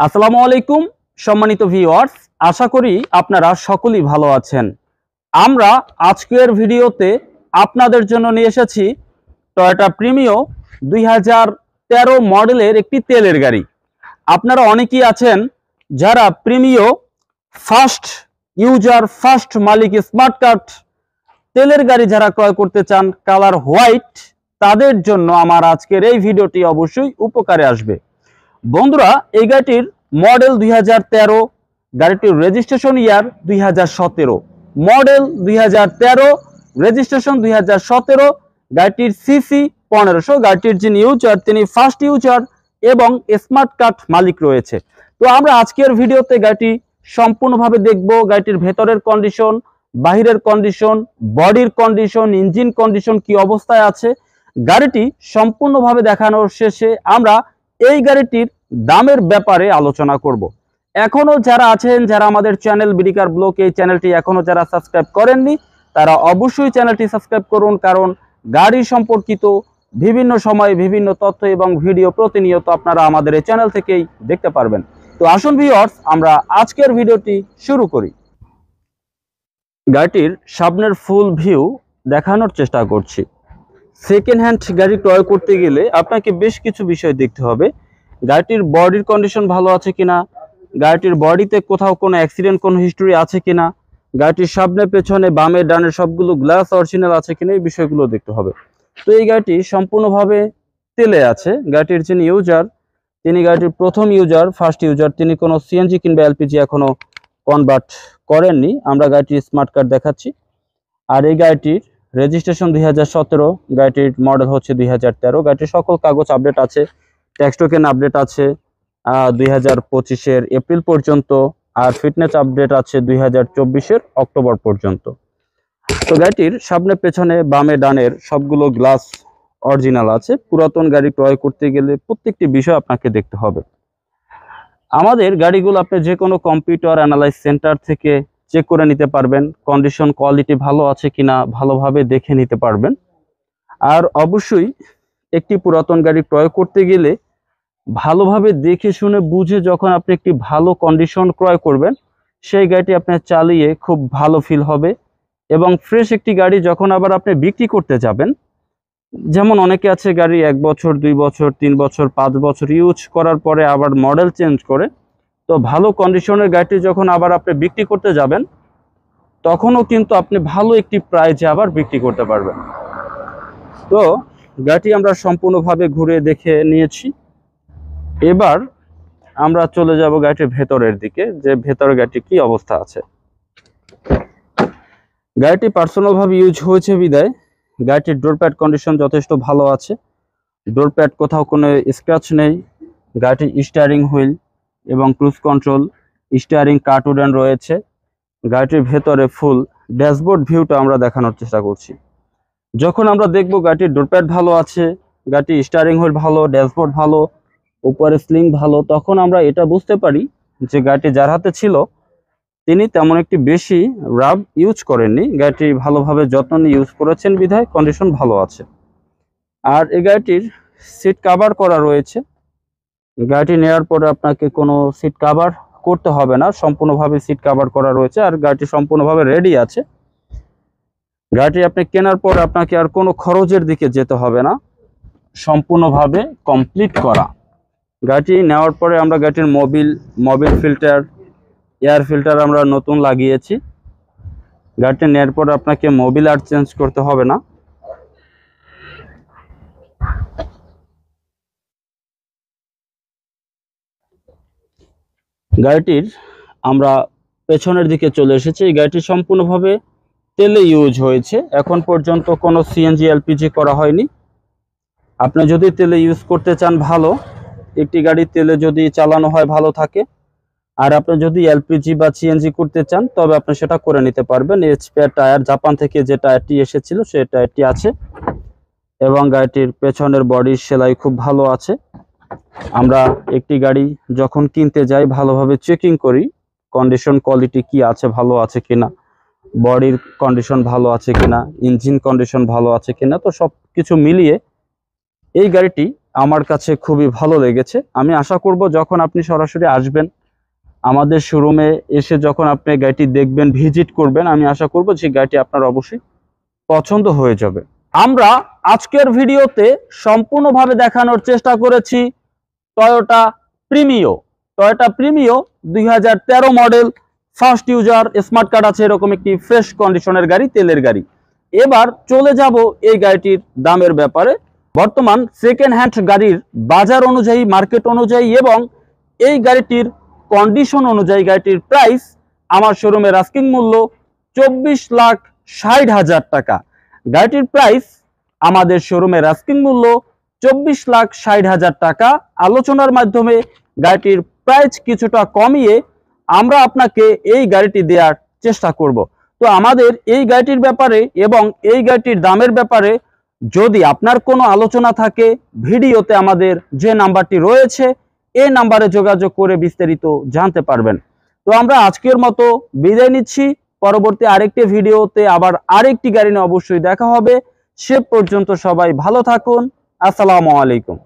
আসসালামু আলাইকুম সম্মানিত ভিউয়ার্স, আশা করি আপনারা সকলেই ভালো আছেন। আমরা আজকের ভিডিওতে আপনাদের জন্য নিয়ে এসেছি টয়োটা প্রিমিও 2013 মডেলের একটি তেলের গাড়ি। আপনারা অনেকেই আছেন যারা প্রিমিও ফার্স্ট ইউজার, ফার্স্ট মালিক, স্মার্ট কার্ড তেলের গাড়ি যারা ক্রয় করতে চান কালার হোয়াইট, তাদের জন্য আমার আজকের এই ভিডিওটি অবশ্যই উপকারে আসবে। বন্ধুরা, এই গাড়িটির মডেল 2013, গাড়িটির রেজিস্ট্রেশন ইয়ার 2017, মডেল 2013, রেজিস্ট্রেশন 2017, গাড়িটির সিসি 1500, গাড়িটির যিনি ইউজার তিনি ফার্স্ট ইউজার এবং স্মার্ট কার্ড মালিক রয়েছে। তো আমরা আজকের ভিডিওতে গাড়িটি সম্পূর্ণভাবে দেখব, গাড়িটির ভেতরের কন্ডিশন, বাহিরের কন্ডিশন, বডির কন্ডিশন, ইঞ্জিন কন্ডিশন কি অবস্থায় আছে, গাড়িটি সম্পূর্ণভাবে দেখানোর শেষে আমরা এই গাড়িটির দামের ব্যাপারে আলোচনা করব। এখনো যারা আছেন, যারা আমাদের চ্যানেল বিডিকার ব্লগ, এই চ্যানেলটি এখনো যারা সাবস্ক্রাইব করেননি তারা অবশ্যই চ্যানেলটি সাবস্ক্রাইব করুন, কারণ গাড়ি সম্পর্কিত বিভিন্ন সময় বিভিন্ন তথ্য এবং ভিডিও প্রতিনিয়ত আপনারা আমাদের এই চ্যানেল থেকেই দেখতে পারবেন। তো আসুন ভিউয়ার্স, আমরা আজকের ভিডিওটি শুরু করি। গাড়িটির সামনের ফুল ভিউ দেখানোর চেষ্টা করছি। সেকেন্ড হ্যান্ড গাড়ি ক্রয় করতে গেলে আপনাকে বেশ কিছু বিষয় দেখতে হবে। গাড়িটির বডির কন্ডিশন ভালো আছে কিনা, গাড়িটির বডিতে কোথাও কোনো অ্যাক্সিডেন্ট, কোনো হিস্টোরি আছে কিনা, গাড়িটির সামনে পেছনে বামে ডানে সবগুলো গ্লাস অরিজিনাল আছে কিনা, এই বিষয়গুলো দেখতে হবে। তো এই গাড়িটি সম্পূর্ণভাবে তেলে আছে। গাড়িটির যিনি ইউজার তিনি গাড়িটির প্রথম ইউজার, ফার্স্ট ইউজার, তিনি কোনো সিএনজি কিংবা এলপিজি এখনো কনভার্ট করেননি। আমরা গাড়িটির স্মার্ট কার্ড দেখাচ্ছি। আর এই গাড়িটির রেজিস্ট্রেশন 2017, গাড়িটির মডেল হচ্ছে 2013। গাড়িটির সকল কাগজ আপডেট আছে, ট্যাক্স টোকেন আপডেট আছে 2025-এর এপ্রিল পর্যন্ত, আর ফিটনেস আপডেট আছে 2024-এর অক্টোবর পর্যন্ত। তো গাড়িটির সামনে পেছনে বামে ডানের সবগুলো গ্লাস অরিজিনাল আছে। পুরাতন গাড়ি ক্রয় করতে গেলে প্রত্যেকটি বিষয় আপনাকে দেখতে হবে। আমাদের গাড়িগুলো আপনি যে কোনো কম্পিউটার অ্যানালাইজ সেন্টার থেকে চেক করে নিতে পারবেন, কন্ডিশন কোয়ালিটি ভালো আছে কিনা ভালোভাবে দেখে নিতে পারবেন। আর অবশ্যই একটি পুরাতন গাড়ি ক্রয় করতে গেলে ভালোভাবে দেখে শুনে বুঝে যখন আপনি একটি ভালো কন্ডিশন ক্রয় করবেন, সেই গাড়িটি আপনার চালিয়ে খুব ভালো ফিল হবে। এবং ফ্রেশ একটি গাড়ি যখন আবার আপনি বিক্রি করতে যাবেন, যেমন অনেকে আছে গাড়ি 1 বছর, 2 বছর, 3 বছর, 5 বছর ইউজ করার পরে আবার মডেল চেঞ্জ করে, তো ভালো কন্ডিশনের গাড়িটি যখন আবার আপনি বিক্রি করতে যাবেন তখনও কিন্তু আপনি ভালো একটি প্রাইজে আবার বিক্রি করতে পারবেন। তো গাড়িটি আমরা সম্পূর্ণভাবে ঘুরে দেখে নিয়েছি। এবার আমরা চলে যাব গাড়িটির ভেতরের দিকে, যে ভেতরের গাড়িটি কি অবস্থা আছে। গাড়িটি পার্সোনাল ভাবে ইউজ হয়েছে বিদায় গাড়িটির ডোর প্যাড কন্ডিশন যথেষ্ট ভালো আছে। ডোর প্যাড কোথাও কোনো স্ক্র্যাচ নেই। গাড়িটির স্টিয়ারিং হুইল এবং ক্রুজ কন্ট্রোল, স্টিয়ারিং কার্টুডেন রয়েছে। গাড়িটির ভেতরে ফুল ড্যাশবোর্ড ভিউটা আমরা দেখানোর চেষ্টা করছি। যখন আমরা দেখব গাড়িটির ডোর প্যাড ভালো আছে, গাড়িটির স্টিয়ারিং হুইল ভালো, ড্যাশবোর্ড ভালো, উপরে স্লিং ভালো, তখন আমরা এটা বুঝতে পারি যে গাড়িটি যার হাতে ছিল তিনি তেমন একটি বেশি রাব ইউজ করেননি। গাড়িটি ভালোভাবে যত্ন নিয়ে ইউজ করেছেন বিধায় কন্ডিশন ভালো আছে। আর এই গাড়িটির সিট কভার করা রয়েছে। গাড়িটি নেওয়ার পরে আপনাকে কোনো সিট কভার করতে হবে না, সম্পূর্ণভাবে সিট কভার করা রয়েছে। আর গাড়িটি সম্পূর্ণভাবে রেডি আছে। গাড়িটি আপনি কেনার পর আপনাকে আর কোনো খরচের দিকে যেতে হবে না, সম্পূর্ণভাবে কমপ্লিট করা। গাড়িটি নেওয়ার পরে আমরা গাড়িটির মোবিল ফিল্টার, এয়ার ফিল্টার আমরা নতুন লাগিয়েছি। গাড়িটি নেওয়ার পর আপনাকে মোবিল আর চেঞ্জ করতে হবে না। গাড়িটির আমরা পেছনের দিকে চলে এসেছি। এই গাড়িটি সম্পূর্ণভাবে তেলে ইউজ হয়েছে, এখন পর্যন্ত কোনো সিএনজি এলপিজি করা হয়নি। আপনি যদি তেলে ইউজ করতে চান, ভালো একটি গাড়ি তেলে যদি চালানো হয় ভালো থাকে। আর আপনি যদি এলপিজি বা সিএনজি করতে চান তবে আপনি সেটা করে নিতে পারবেন। স্পেয়ার টায়ার জাপান থেকে যে টায়ারটি এসেছিল সেই টায়ারটি আছে এবং গাড়িটির পেছনের বডির সেলাই খুব ভালো আছে। আমরা একটি গাড়ি যখন কিনতে যাই ভালোভাবে চেকিং করি কন্ডিশন কোয়ালিটি কি আছে, ভালো আছে কিনা, বডির কন্ডিশন ভালো আছে কিনা, ইঞ্জিন কন্ডিশন ভালো আছে কিনা। তো সব কিছু মিলিয়ে এই গাড়িটি আমার কাছে খুবই ভালো লেগেছে। আমি আশা করব যখন আপনি সরাসরি আসবেন আমাদের শোরুমে এসে যখন আপনি গাড়িটি দেখবেন, ভিজিট করবেন, আমি আশা করব যে গাড়িটি আপনার অবশ্যই পছন্দ হয়ে যাবে। আমরা আজকের ভিডিওতে সম্পূর্ণভাবে দেখানোর চেষ্টা করেছি Toyota Premio. Toyota Premio 2013 model, first user, smart card আছে, এরকম একটি ফ্রেশ কন্ডিশনের গাড়ি, তেলের গাড়ি। এবার চলে যাব এই গাড়িটির দামের ব্যাপারে। বর্তমান সেকেন্ড হ্যান্ড গাড়ির বাজার অনুযায়ী, মার্কেট অনুযায়ী এবং এই গাড়িটির কন্ডিশন অনুযায়ী গাড়িটির প্রাইস আমার শোরুমের আস্কিং মূল্য 24,60,000 টাকা। গাড়িটির প্রাইস আমাদের শোরুমের আস্কিং মূল্য 24,60,000 টাকা। আলোচনার মাধ্যমে গাড়িটির প্রাইস কিছুটা কমিয়ে আমরা আপনাকে এই গাড়িটি দেওয়ার চেষ্টা করব। তো আমাদের এই গাড়িটির ব্যাপারে এবং এই গাড়িটির দামের ব্যাপারে যদি আপনার কোনো আলোচনা থাকে, ভিডিওতে আমাদের যে নাম্বারটি রয়েছে এই নাম্বারে যোগাযোগ করে বিস্তারিত জানতে পারবেন। তো আমরা আজকের মতো বিদায় নিচ্ছি। পরবর্তী আরেকটি ভিডিওতে আবার আরেকটি গাড়ি নিয়ে অবশ্যই দেখা হবে। সে পর্যন্ত সবাই ভালো থাকুন। আসসালামু আলাইকুম।